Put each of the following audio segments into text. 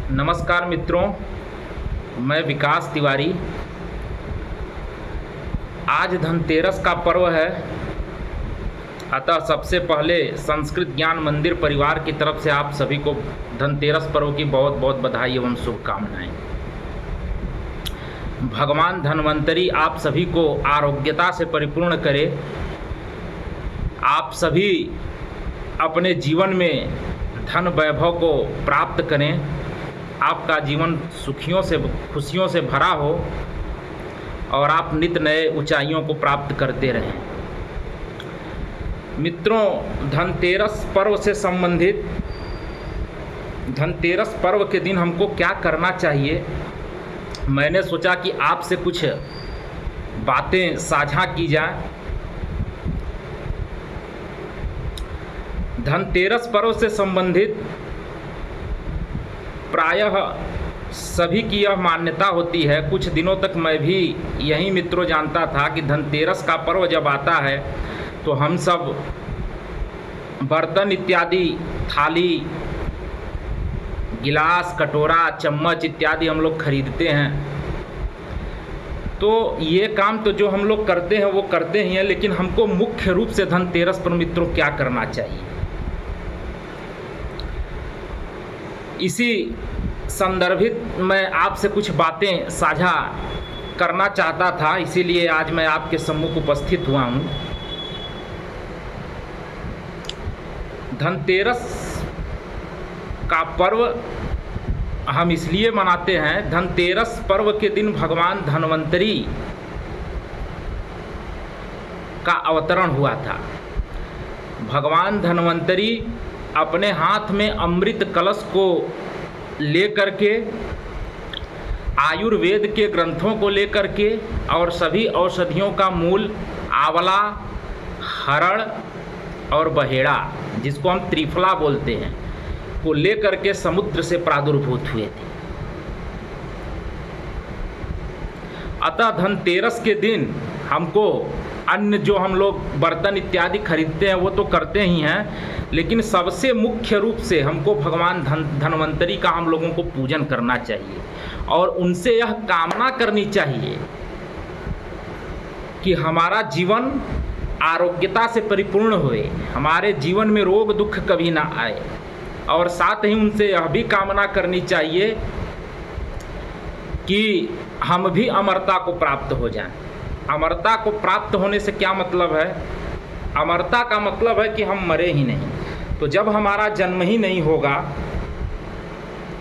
नमस्कार मित्रों, मैं विकास तिवारी। आज धनतेरस का पर्व है, अतः सबसे पहले संस्कृत ज्ञान मंदिर परिवार की तरफ से आप सभी को धनतेरस पर्व की बहुत बहुत बधाई एवं शुभकामनाएं। भगवान धन्वंतरी आप सभी को आरोग्यता से परिपूर्ण करे। आप सभी अपने जीवन में धन वैभव को प्राप्त करें। आपका जीवन सुखियों से खुशियों से भरा हो और आप नित नए ऊंचाइयों को प्राप्त करते रहें। मित्रों, धनतेरस पर्व से संबंधित धनतेरस पर्व के दिन हमको क्या करना चाहिए, मैंने सोचा कि आपसे कुछ बातें साझा की जाए। धनतेरस पर्व से संबंधित प्रायः सभी की यह मान्यता होती है। कुछ दिनों तक मैं भी यही मित्रों जानता था कि धनतेरस का पर्व जब आता है तो हम सब बर्तन इत्यादि, थाली, गिलास, कटोरा, चम्मच इत्यादि हम लोग खरीदते हैं। तो ये काम तो जो हम लोग करते हैं वो करते ही हैं, लेकिन हमको मुख्य रूप से धनतेरस पर मित्रों क्या करना चाहिए, इसी संदर्भित मैं आपसे कुछ बातें साझा करना चाहता था। इसीलिए आज मैं आपके सम्मुख उपस्थित हुआ हूँ। धनतेरस का पर्व हम इसलिए मनाते हैं, धनतेरस पर्व के दिन भगवान धन्वंतरी का अवतरण हुआ था। भगवान धन्वंतरी अपने हाथ में अमृत कलश को लेकर के, आयुर्वेद के ग्रंथों को लेकर के और सभी औषधियों का मूल आंवला, हरड़ और बहेड़ा, जिसको हम त्रिफला बोलते हैं, को लेकर के समुद्र से प्रादुर्भूत हुए थे। अतः धनतेरस के दिन हमको अन्य जो हम लोग बर्तन इत्यादि खरीदते हैं वो तो करते ही हैं, लेकिन सबसे मुख्य रूप से हमको भगवान धन्वंतरी का हम लोगों को पूजन करना चाहिए और उनसे यह कामना करनी चाहिए कि हमारा जीवन आरोग्यता से परिपूर्ण होए, हमारे जीवन में रोग दुख कभी ना आए। और साथ ही उनसे यह भी कामना करनी चाहिए कि हम भी अमरता को प्राप्त हो जाएं। अमरता को प्राप्त होने से क्या मतलब है? अमरता का मतलब है कि हम मरे ही नहीं। तो जब हमारा जन्म ही नहीं होगा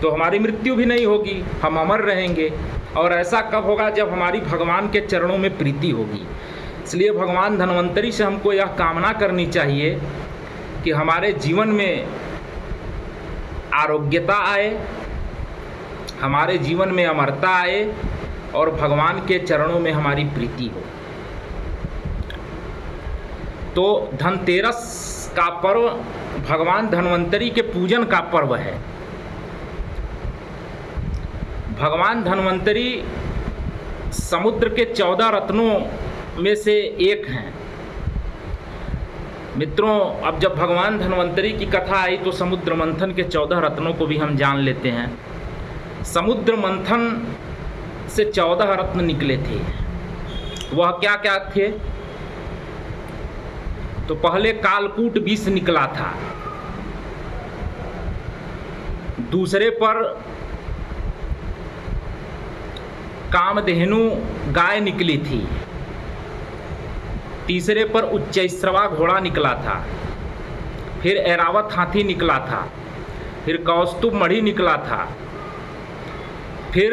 तो हमारी मृत्यु भी नहीं होगी, हम अमर रहेंगे। और ऐसा कब होगा? जब हमारी भगवान के चरणों में प्रीति होगी। इसलिए भगवान धन्वंतरी से हमको यह कामना करनी चाहिए कि हमारे जीवन में आरोग्यता आए, हमारे जीवन में अमरता आए और भगवान के चरणों में हमारी प्रीति हो। तो धनतेरस का पर्व भगवान धन्वंतरी के पूजन का पर्व है। भगवान धन्वंतरी समुद्र के 14 रत्नों में से एक हैं। मित्रों, अब जब भगवान धन्वंतरी की कथा आई तो समुद्र मंथन के 14 रत्नों को भी हम जान लेते हैं। समुद्र मंथन से 14 रत्न निकले थे। वह क्या क्या थे? तो पहले कालकूट विष निकला था, दूसरे पर कामधेनु गाय निकली थी, तीसरे पर उच्चैश्रवा घोड़ा निकला था, फिर ऐरावत हाथी निकला था, फिर कौस्तुभ मणि निकला था, फिर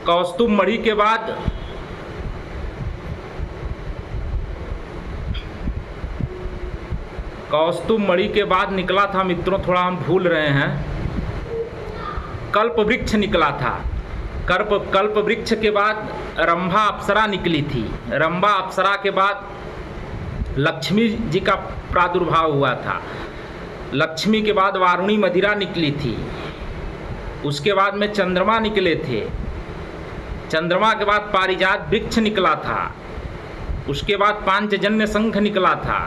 कौस्तुभ मणि के बाद निकला था मित्रों, थोड़ा हम भूल रहे हैं, कल्प वृक्ष निकला था। कल्प वृक्ष के बाद रंभा अप्सरा निकली थी। रंभा अप्सरा के बाद लक्ष्मी जी का प्रादुर्भाव हुआ था। लक्ष्मी के बाद वारुणी मदिरा निकली थी। उसके बाद में चंद्रमा निकले थे। चंद्रमा के बाद पारिजात वृक्ष निकला था। उसके बाद पांचजन्य शंख निकला था।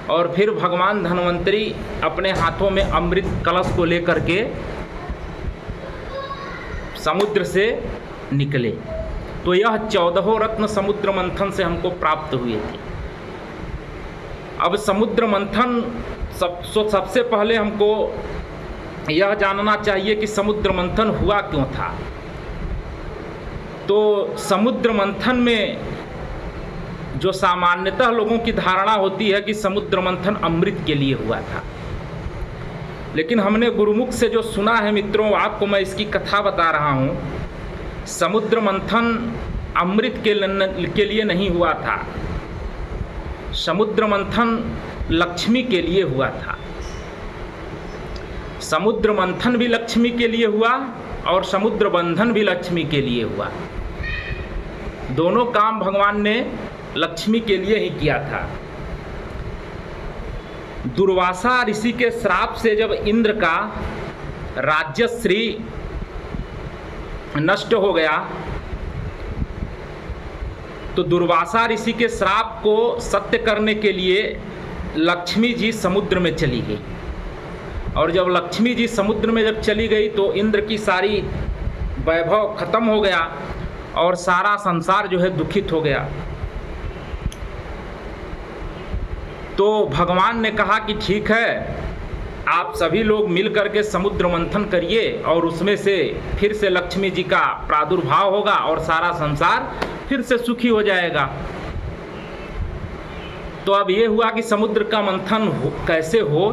और फिर भगवान धन्वंतरी अपने हाथों में अमृत कलश को लेकर के समुद्र से निकले। तो यह 14 रत्न समुद्र मंथन से हमको प्राप्त हुए थे। अब समुद्र मंथन सबसे पहले हमको यह जानना चाहिए कि समुद्र मंथन हुआ क्यों था। तो समुद्र मंथन में जो सामान्यतः लोगों की धारणा होती है कि समुद्र मंथन अमृत के लिए हुआ था, लेकिन हमने गुरुमुख से जो सुना है मित्रों, आपको मैं इसकी कथा बता रहा हूँ। समुद्र मंथन अमृत के लिए नहीं हुआ था, समुद्र मंथन लक्ष्मी के लिए हुआ था। समुद्र मंथन भी लक्ष्मी के लिए हुआ और समुद्र बंधन भी लक्ष्मी के लिए हुआ। दोनों काम भगवान ने लक्ष्मी के लिए ही किया था। दुर्वासा ऋषि के श्राप से जब इंद्र का राज्यश्री नष्ट हो गया, तो दुर्वासा ऋषि के श्राप को सत्य करने के लिए लक्ष्मी जी समुद्र में चली गई। और जब लक्ष्मी जी समुद्र में जब चली गई तो इंद्र की सारी वैभव खत्म हो गया और सारा संसार जो है दुखित हो गया। तो भगवान ने कहा कि ठीक है, आप सभी लोग मिल करके समुद्र मंथन करिए और उसमें से फिर से लक्ष्मी जी का प्रादुर्भाव होगा और सारा संसार फिर से सुखी हो जाएगा। तो अब ये हुआ कि समुद्र का मंथन कैसे हो।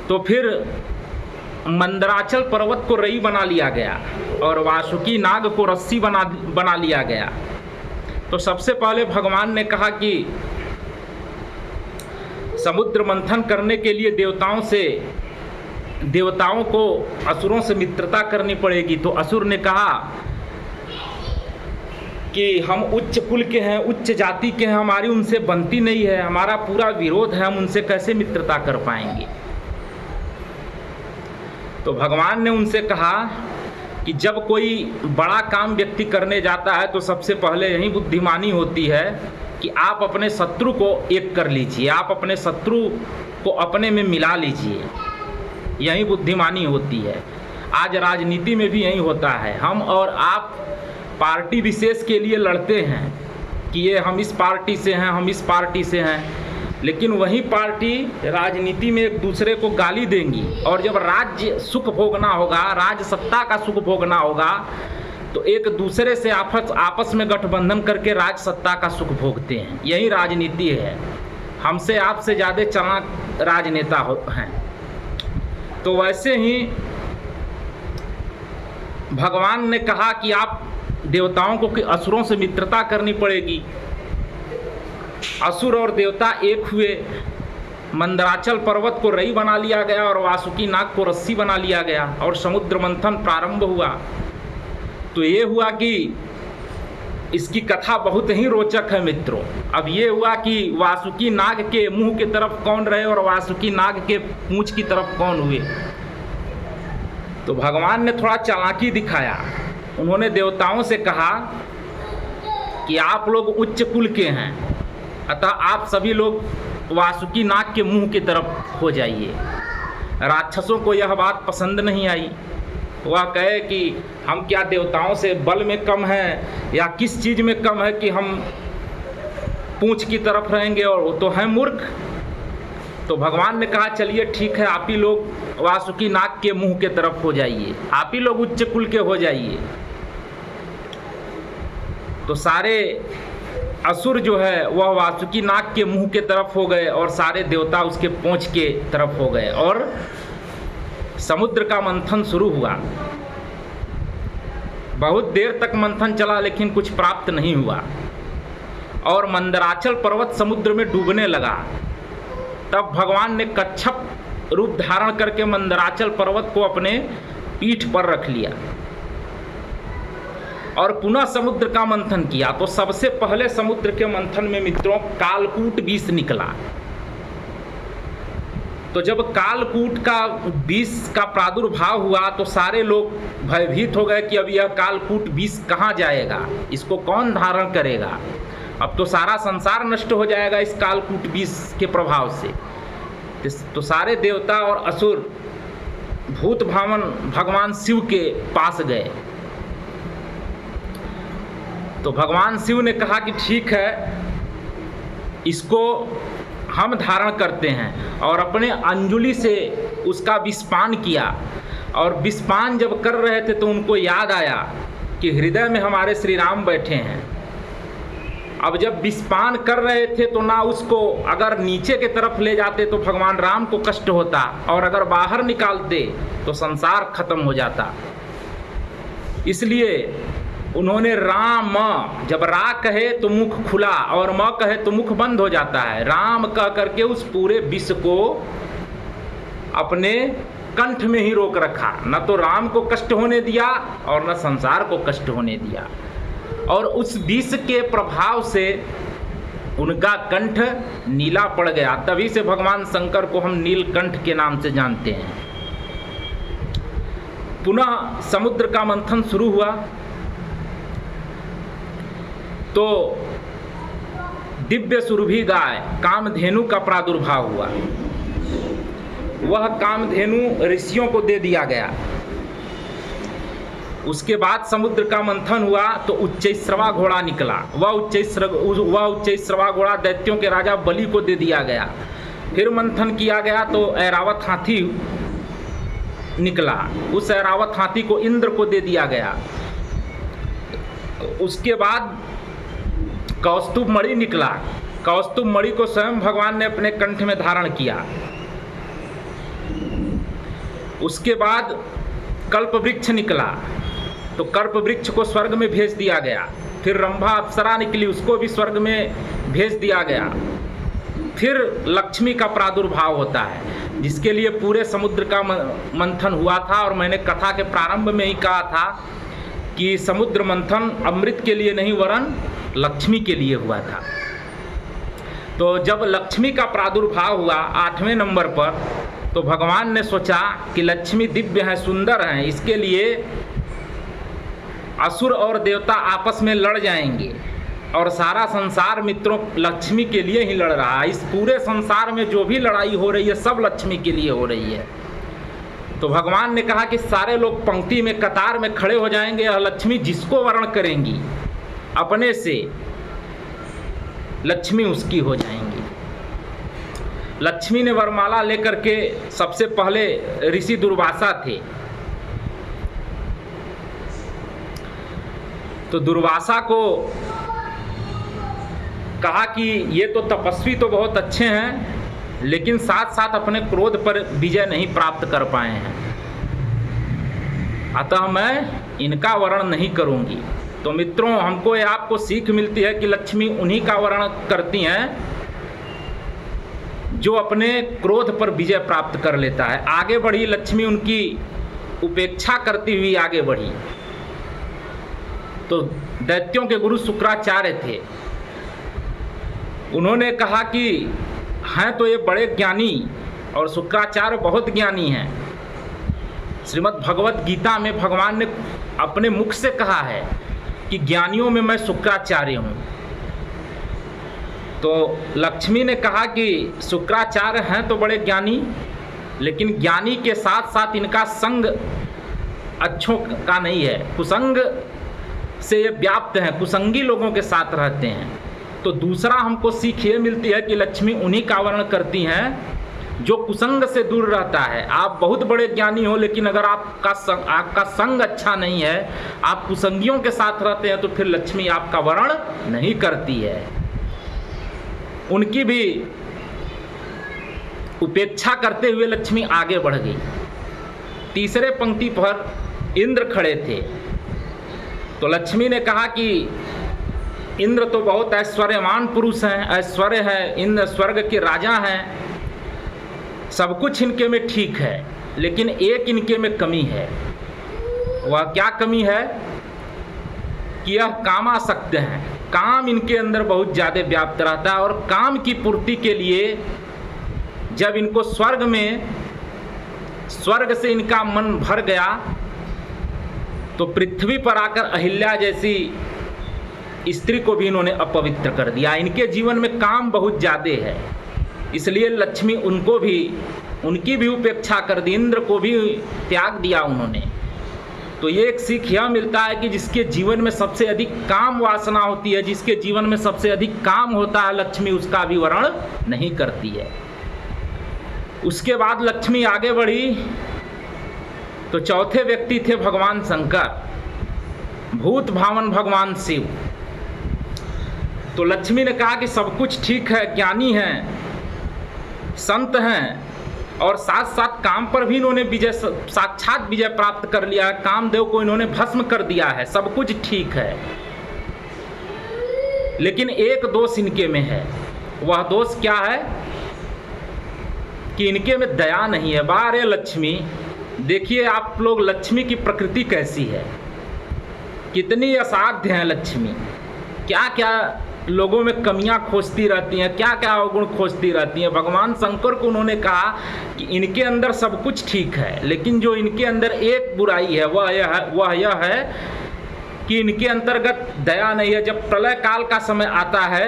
तो फिर मंदराचल पर्वत को रई बना लिया गया और वासुकी नाग को रस्सी बना लिया गया। तो सबसे पहले भगवान ने कहा कि समुद्र मंथन करने के लिए देवताओं को असुरों से मित्रता करनी पड़ेगी। तो असुर ने कहा कि हम उच्च कुल के हैं, उच्च जाति के हैं, हमारी उनसे बनती नहीं है, हमारा पूरा विरोध है, हम उनसे कैसे मित्रता कर पाएंगे। तो भगवान ने उनसे कहा कि जब कोई बड़ा काम व्यक्ति करने जाता है तो सबसे पहले यही बुद्धिमानी होती है कि आप अपने शत्रु को एक कर लीजिए, आप अपने शत्रु को अपने में मिला लीजिए। यही बुद्धिमानी होती है। आज राजनीति में भी यही होता है। हम और आप पार्टी विशेष के लिए लड़ते हैं कि ये हम इस पार्टी से हैं, हम इस पार्टी से हैं, लेकिन वही पार्टी राजनीति में एक दूसरे को गाली देंगी और जब राज्य सुख भोगना होगा, राज सत्ता का सुख भोगना होगा, तो एक दूसरे से आपस में गठबंधन करके राज सत्ता का सुख भोगते हैं। यही राजनीति है। हमसे आपसे ज़्यादा चालाक राजनेता हैं। तो वैसे ही भगवान ने कहा कि आप देवताओं को कि असुरों से मित्रता करनी पड़ेगी। असुर और देवता एक हुए। मंदराचल पर्वत को रई बना लिया गया और वासुकी नाग को रस्सी बना लिया गया और समुद्र मंथन प्रारंभ हुआ। तो ये हुआ कि इसकी कथा बहुत ही रोचक है मित्रों। अब ये हुआ कि वासुकी नाग के मुंह की तरफ कौन रहे और वासुकी नाग के पूंछ की तरफ कौन हुए। तो भगवान ने थोड़ा चालाकी दिखाया। उन्होंने देवताओं से कहा कि आप लोग उच्च कुल के हैं, अतः आप सभी लोग वासुकी नाग के मुंह की तरफ हो जाइए। राक्षसों को यह बात पसंद नहीं आई। वह कहे कि हम क्या देवताओं से बल में कम हैं या किस चीज़ में कम है कि हम पूंछ की तरफ रहेंगे, और वो तो हैं मूर्ख। तो भगवान ने कहा चलिए ठीक है, आप ही लोग वासुकी नाग के मुंह के तरफ हो जाइए, आप ही लोग उच्च कुल के हो जाइए। तो सारे असुर जो है वह वासुकी नाग के मुंह के तरफ हो गए और सारे देवता उसके पूंछ के तरफ हो गए और समुद्र का मंथन शुरू हुआ। बहुत देर तक मंथन चला लेकिन कुछ प्राप्त नहीं हुआ और मंदराचल पर्वत समुद्र में डूबने लगा। तब भगवान ने कच्छप रूप धारण करके मंदराचल पर्वत को अपने पीठ पर रख लिया और पुनः समुद्र का मंथन किया। तो सबसे पहले समुद्र के मंथन में मित्रों कालकूट विष निकला। तो जब कालकूट का विष का प्रादुर्भाव हुआ तो सारे लोग भयभीत हो गए कि अब यह कालकूट विष कहाँ जाएगा, इसको कौन धारण करेगा। अब तो सारा संसार नष्ट हो जाएगा इस कालकूट विष के प्रभाव से। तो सारे देवता और असुर भूत भावन भगवान शिव के पास गए। तो भगवान शिव ने कहा कि ठीक है, इसको हम धारण करते हैं, और अपने अंजुलि से उसका विषपान किया। और विषपान जब कर रहे थे तो उनको याद आया कि हृदय में हमारे श्री राम बैठे हैं। अब जब विषपान कर रहे थे तो ना उसको अगर नीचे के तरफ ले जाते तो भगवान राम को कष्ट होता, और अगर बाहर निकालते तो संसार खत्म हो जाता। इसलिए उन्होंने राम, जब रा कहे तो मुख खुला और म कहे तो मुख बंद हो जाता है, राम कह करके उस पूरे विष को अपने कंठ में ही रोक रखा। न तो राम को कष्ट होने दिया और न संसार को कष्ट होने दिया। और उस विष के प्रभाव से उनका कंठ नीला पड़ गया। तभी से भगवान शंकर को हम नीलकंठ के नाम से जानते हैं। पुनः समुद्र का मंथन शुरू हुआ तो दिव्य सुरभि गाय कामधेनु का प्रादुर्भाव हुआ। वह कामधेनु ऋषियों को दे दिया गया। उसके बाद समुद्र का मंथन हुआ तो उच्चैश्रवा घोड़ा निकला। वह उच्चैश्रवा घोड़ा दैत्यों के राजा बलि को दे दिया गया। फिर मंथन किया गया तो ऐरावत हाथी निकला। उस ऐरावत हाथी को इंद्र को दे दिया गया। उसके बाद कौस्तुभ मणि निकला। कौस्तुभ मणि को स्वयं भगवान ने अपने कंठ में धारण किया। उसके बाद कल्प वृक्ष निकला तो कल्प वृक्ष को स्वर्ग में भेज दिया गया। फिर रंभा अप्सरा निकली, उसको भी स्वर्ग में भेज दिया गया। फिर लक्ष्मी का प्रादुर्भाव होता है, जिसके लिए पूरे समुद्र का मंथन हुआ था। और मैंने कथा के प्रारंभ में ही कहा था कि समुद्र मंथन अमृत के लिए नहीं वरन लक्ष्मी के लिए हुआ था। तो जब लक्ष्मी का प्रादुर्भाव हुआ 8वें नंबर पर, तो भगवान ने सोचा कि लक्ष्मी दिव्य है, सुंदर है, इसके लिए असुर और देवता आपस में लड़ जाएंगे। और सारा संसार मित्रों लक्ष्मी के लिए ही लड़ रहा है। इस पूरे संसार में जो भी लड़ाई हो रही है सब लक्ष्मी के लिए हो रही है। तो भगवान ने कहा कि सारे लोग पंक्ति में कतार में खड़े हो जाएंगे, यह लक्ष्मी जिसको वर्ण करेंगी अपने से लक्ष्मी उसकी हो जाएंगी। लक्ष्मी ने वरमाला लेकर के सबसे पहले ऋषि दुर्वासा थे। तो दुर्वासा को कहा कि ये तो तपस्वी तो बहुत अच्छे हैं, लेकिन साथ साथ अपने क्रोध पर विजय नहीं प्राप्त कर पाए हैं, अतः मैं इनका वर्ण नहीं करूंगी। तो मित्रों हमको ये आपको सीख मिलती है कि लक्ष्मी उन्हीं का वर्ण करती हैं जो अपने क्रोध पर विजय प्राप्त कर लेता है। आगे बढ़ी लक्ष्मी, उनकी उपेक्षा करती हुई आगे बढ़ी। तो दैत्यों के गुरु शुक्राचार्य थे। उन्होंने कहा कि हैं तो ये बड़े ज्ञानी, और शुक्राचार्य बहुत ज्ञानी हैं। श्रीमद् भगवत गीता में भगवान ने अपने मुख से कहा है कि ज्ञानियों में मैं शुक्राचार्य हूँ। तो लक्ष्मी ने कहा कि शुक्राचार्य हैं तो बड़े ज्ञानी, लेकिन ज्ञानी के साथ साथ इनका संग अच्छों का नहीं है, कुसंग से ये व्याप्त हैं, कुसंगी लोगों के साथ रहते हैं। तो दूसरा हमको सीख ये मिलती है कि लक्ष्मी उन्हीं का वर्ण करती हैं जो कुसंग से दूर रहता है। आप बहुत बड़े ज्ञानी हो, लेकिन अगर आपका संग अच्छा नहीं है, आप कुसंगियों के साथ रहते हैं, तो फिर लक्ष्मी आपका वर्ण नहीं करती है। उनकी भी उपेक्षा करते हुए लक्ष्मी आगे बढ़ गई। तीसरे पंक्ति पर इंद्र खड़े थे। तो लक्ष्मी ने कहा कि इंद्र तो बहुत ऐश्वर्यवान पुरुष हैं, ऐश्वर्य है, इंद्र स्वर्ग के राजा हैं, सब कुछ इनके में ठीक है, लेकिन एक इनके में कमी है। वह क्या कमी है कि यह कामासक्त हैं, काम इनके अंदर बहुत ज़्यादा व्याप्त रहता है। और काम की पूर्ति के लिए जब इनको स्वर्ग से इनका मन भर गया, तो पृथ्वी पर आकर अहिल्या जैसी स्त्री को भी इन्होंने अपवित्र कर दिया। इनके जीवन में काम बहुत ज़्यादा है, इसलिए लक्ष्मी उनकी भी उपेक्षा कर दी, इंद्र को भी त्याग दिया उन्होंने। तो ये एक सीख यह मिलता है कि जिसके जीवन में सबसे अधिक काम वासना होती है, जिसके जीवन में सबसे अधिक काम होता है, लक्ष्मी उसका भी वर्ण नहीं करती है। उसके बाद लक्ष्मी आगे बढ़ी तो चौथे व्यक्ति थे भगवान शंकर, भूत भावन भगवान शिव। तो लक्ष्मी ने कहा कि सब कुछ ठीक है, ज्ञानी हैं, संत हैं, और साथ साथ काम पर भी इन्होंने साक्षात विजय प्राप्त कर लिया है, कामदेव को इन्होंने भस्म कर दिया है, सब कुछ ठीक है। लेकिन एक दोष इनके में है। वह दोष क्या है कि इनके में दया नहीं है। बारे लक्ष्मी, देखिए आप लोग लक्ष्मी की प्रकृति कैसी है, कितनी असाध्य है लक्ष्मी, क्या क्या लोगों में कमियां खोजती रहती हैं, क्या क्या अवगुण खोजती रहती हैं। भगवान शंकर को उन्होंने कहा कि इनके अंदर सब कुछ ठीक है, लेकिन जो इनके अंदर एक बुराई है वह यह है कि इनके अंतर्गत दया नहीं है। जब प्रलय काल का समय आता है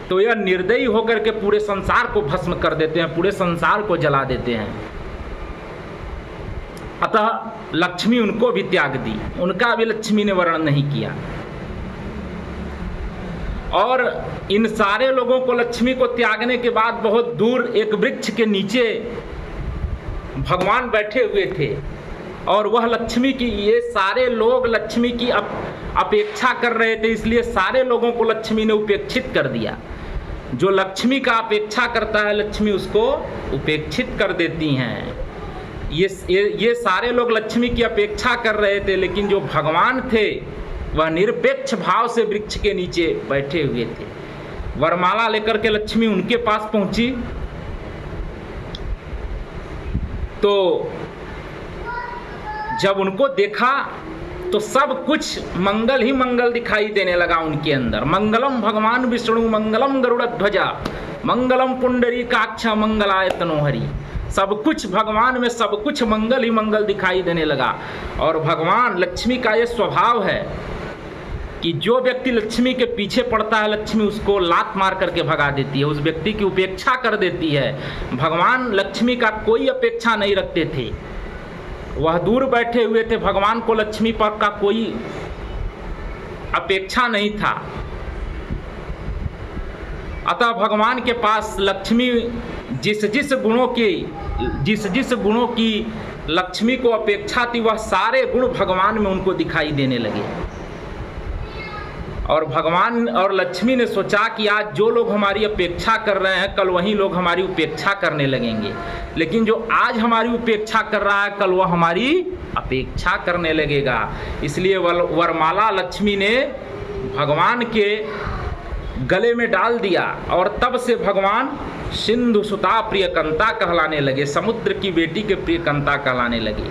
तो यह निर्दयी होकर के पूरे संसार को भस्म कर देते हैं, पूरे संसार को जला देते हैं। अतः लक्ष्मी उनको भी त्याग दी, उनका भी लक्ष्मी ने वर्णन नहीं किया। और इन सारे लोगों को लक्ष्मी को त्यागने के बाद बहुत दूर एक वृक्ष के नीचे भगवान बैठे हुए थे, और वह लक्ष्मी की, ये सारे लोग लक्ष्मी की अपेक्षा कर रहे थे, इसलिए सारे लोगों को लक्ष्मी ने उपेक्षित कर दिया। जो लक्ष्मी का अपेक्षा करता है लक्ष्मी उसको उपेक्षित कर देती हैं। ये सारे लोग लक्ष्मी की अपेक्षा कर रहे थे, लेकिन जो भगवान थे वह निरपेक्ष भाव से वृक्ष के नीचे बैठे हुए थे। वरमाला लेकर के लक्ष्मी उनके पास पहुंची तो जब उनको देखा तो सब कुछ मंगल ही मंगल दिखाई देने लगा उनके अंदर। मंगलम भगवान विष्णु मंगलम गरुड़ध्वजा मंगलम पुंडरीकाक्ष मंगलाय तनोहरि। सब कुछ भगवान में सब कुछ मंगल ही मंगल दिखाई देने लगा। और भगवान लक्ष्मी का ये स्वभाव है कि जो व्यक्ति लक्ष्मी के पीछे पड़ता है लक्ष्मी उसको लात मार करके भगा देती है, उस व्यक्ति की उपेक्षा कर देती है। भगवान लक्ष्मी का कोई अपेक्षा नहीं रखते थे, वह दूर बैठे हुए थे, भगवान को लक्ष्मी पर का कोई अपेक्षा नहीं था। अतः भगवान के पास लक्ष्मी जिस जिस गुणों की लक्ष्मी को अपेक्षा थी वह सारे गुण भगवान में उनको दिखाई देने लगे। और भगवान और लक्ष्मी ने सोचा कि आज जो लोग हमारी अपेक्षा कर रहे हैं कल वही लोग हमारी उपेक्षा करने लगेंगे, लेकिन जो आज हमारी उपेक्षा कर रहा है कल वह हमारी अपेक्षा करने लगेगा। इसलिए वरमाला लक्ष्मी ने भगवान के गले में डाल दिया और तब से भगवान सिंधु सुता प्रियकंता कहलाने लगे, समुद्र की बेटी के प्रियकंता कहलाने लगे।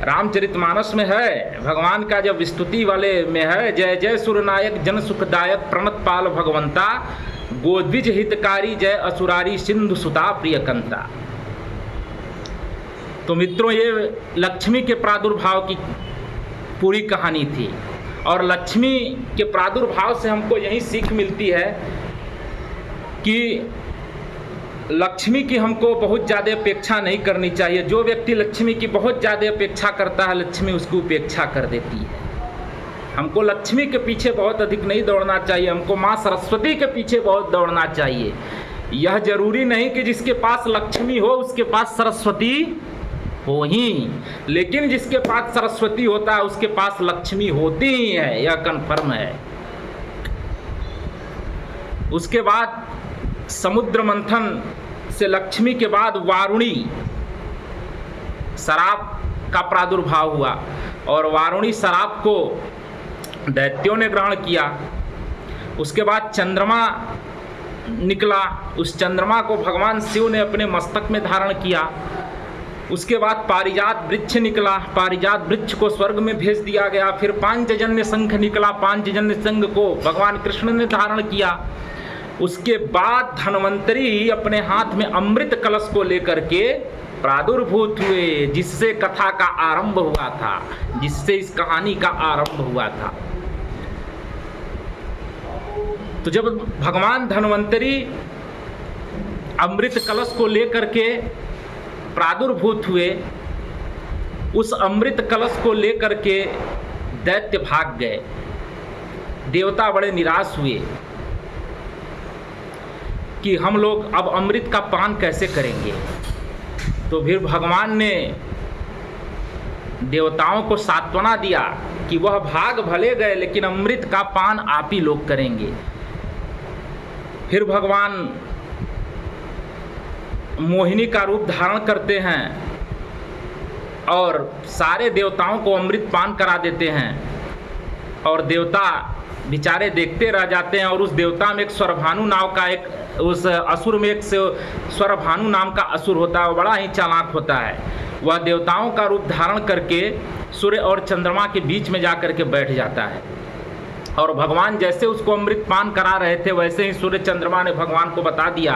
रामचरितमानस में है, भगवान का जब स्तुति वाले में है, जय जय सुरनायक जन सुखदायक प्रणतपाल भगवंता गोद्विज हितकारी जय असुरारी सिंधु सुता प्रियकंता। तो मित्रों ये लक्ष्मी के प्रादुर्भाव की पूरी कहानी थी। और लक्ष्मी के प्रादुर्भाव से हमको यही सीख मिलती है कि लक्ष्मी की हमको बहुत ज़्यादा अपेक्षा नहीं करनी चाहिए। जो व्यक्ति लक्ष्मी की बहुत ज़्यादा अपेक्षा करता है लक्ष्मी उसकी उपेक्षा कर देती है। हमको लक्ष्मी के पीछे बहुत अधिक नहीं दौड़ना चाहिए, हमको माँ सरस्वती के पीछे बहुत दौड़ना चाहिए। यह जरूरी नहीं कि जिसके पास लक्ष्मी हो उसके पास सरस्वती हो ही, लेकिन जिसके पास सरस्वती होता है उसके पास लक्ष्मी होती ही है, यह कन्फर्म है। उसके बाद समुद्र मंथन से लक्ष्मी के बाद वारुणी शराब का प्रादुर्भाव हुआ और वारुणी शराब को दैत्यों ने ग्रहण किया। उसके बाद चंद्रमा निकला, उस चंद्रमा को भगवान शिव ने अपने मस्तक में धारण किया। उसके बाद पारिजात वृक्ष निकला, पारिजात वृक्ष को स्वर्ग में भेज दिया गया। फिर पांचजन्य शंख निकला, पांचजन्य शंख को भगवान कृष्ण ने धारण किया। उसके बाद धन्वंतरी अपने हाथ में अमृत कलश को लेकर के प्रादुर्भूत हुए, जिससे कथा का आरंभ हुआ था, जिससे इस कहानी का आरंभ हुआ था। तो जब भगवान धन्वंतरी अमृत कलश को लेकर के प्रादुर्भूत हुए, उस अमृत कलश को लेकर के दैत्य भाग गए। देवता बड़े निराश हुए कि हम लोग अब अमृत का पान कैसे करेंगे। तो फिर भगवान ने देवताओं को सांत्वना दिया कि वह भाग भले गए लेकिन अमृत का पान आप ही लोग करेंगे। फिर भगवान मोहिनी का रूप धारण करते हैं और सारे देवताओं को अमृत पान करा देते हैं, और देवता बेचारे देखते रह जाते हैं। और उस देवता में एक स्वरभानु नाम का उस असुर में एक स्वरभानु नाम का असुर होता है, वो बड़ा ही चालाक होता है। वह देवताओं का रूप धारण करके सूर्य और चंद्रमा के बीच में जाकर के बैठ जाता है, और भगवान जैसे उसको अमृत पान करा रहे थे वैसे ही सूर्य चंद्रमा ने भगवान को बता दिया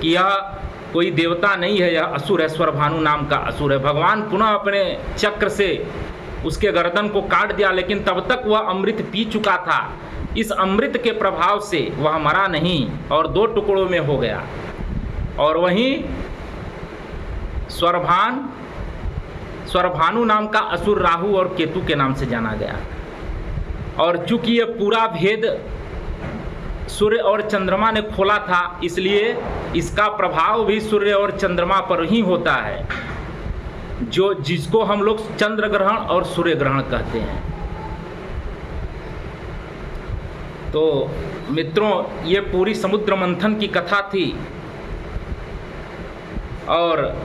कि यह कोई देवता नहीं है, यह असुर है, स्वरभानु नाम का असुर है। भगवान पुनः अपने चक्र से उसके गर्दन को काट दिया, लेकिन तब तक वह अमृत पी चुका था। इस अमृत के प्रभाव से वह मरा नहीं और 2 टुकड़ों में हो गया। और वहीं स्वरभानु नाम का असुर राहु और केतु के नाम से जाना गया। और चूंकि यह पूरा भेद सूर्य और चंद्रमा ने खोला था, इसलिए इसका प्रभाव भी सूर्य और चंद्रमा पर ही होता है, जिसको हम लोग चंद्र ग्रहण और सूर्य ग्रहण कहते हैं। तो मित्रों, ये पूरी समुद्र मंथन की कथा थी, और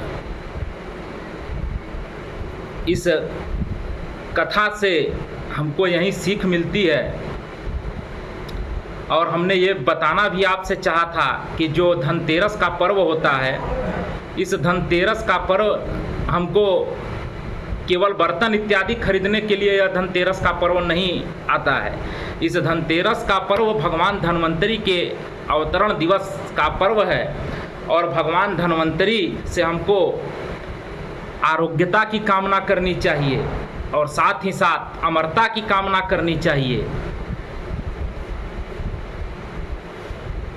इस कथा से हमको यही सीख मिलती है। और हमने ये बताना भी आपसे चाहा था कि जो धनतेरस का पर्व होता है, इस धनतेरस का पर्व हमको केवल बर्तन इत्यादि खरीदने के लिए यह धनतेरस का पर्व नहीं आता है। इस धनतेरस का पर्व भगवान धन्वंतरी के अवतरण दिवस का पर्व है, और भगवान धन्वंतरी से हमको आरोग्यता की कामना करनी चाहिए, और साथ ही साथ अमरता की कामना करनी चाहिए।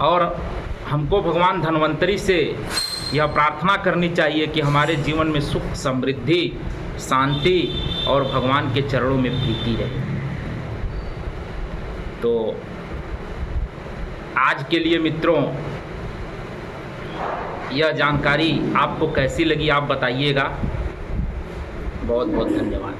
और हमको भगवान धन्वंतरी से यह प्रार्थना करनी चाहिए कि हमारे जीवन में सुख, समृद्धि, शांति और भगवान के चरणों में प्रीति रहे। तो आज के लिए मित्रों, यह जानकारी आपको कैसी लगी आप बताइएगा। बहुत बहुत धन्यवाद।